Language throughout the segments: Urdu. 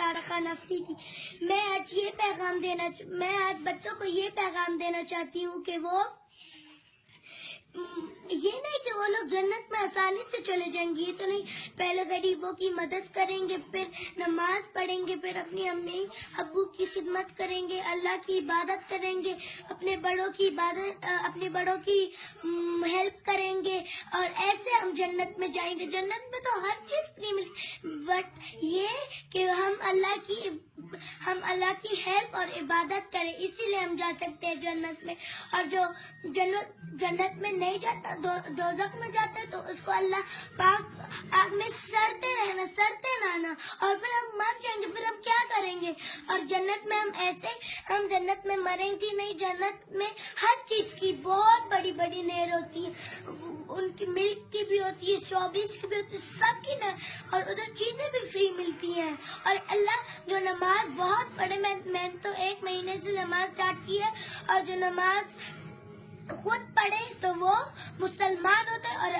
سارا خان افری تھی. میں آج بچوں کو یہ پیغام دینا چاہتی ہوں کہ وہ یہ نہیں کہ وہ لوگ جنت میں آسانی سے چلے جائیں گے. یہ تو نہیں. پہلے غریبوں کی مدد کریں گے, پھر نماز پڑھیں گے, پھر اپنی امی ابو کی خدمت کریں گے, اللہ کی عبادت کریں گے, اپنے بڑوں کی ہیلپ کریں گے, اور ایسے ہم جنت میں جائیں گے. جنت میں تو ہر چیز فری ملتی, بٹ یہ کہ ہم اللہ کی ہیلپ اور عبادت کریں, اسی لیے ہم جا سکتے ہیں جنت میں. اور جو جنت میں نہیں جاتا, دوزخ میں جاتا ہے, تو اس کو اللہ پاک آگ میں سڑتے رہنا, اور پھر ہم مر جائیں گے. پھر ہم کیا کریں گے؟ اور جنت میں ہم جنت میں مریں گے نہیں. جنت میں ہر چیز کی بہت بڑی بڑی نہر ہوتی ہے, ان کی ملک کی بھی ہوتی ہے, اسٹرابیریز کی بھی ہوتی ہے, سب کی نہر, اور ادھر چیزیں بھی فری ملتی ہیں. اور اللہ جو نماز بہت پڑھے, میں تو 1 مہینے سے نماز اسٹارٹ کی ہے, اور جو نماز خود پڑھے تو وہ مسلمان ہوتا ہے, اور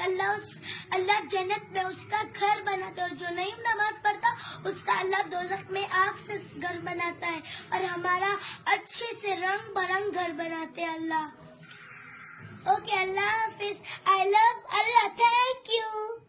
اللہ جنت میں اس کا گھر بناتا ہے, اور جو نہیں نماز پڑھتا اس کا اللہ دوزخ میں آگ سے گھر بناتا ہے, اور ہمارا اچھے سے رنگ برنگ گھر بناتے ہیں اللہ. اوکے, اللہ حافظ. I love Allah. Thank you.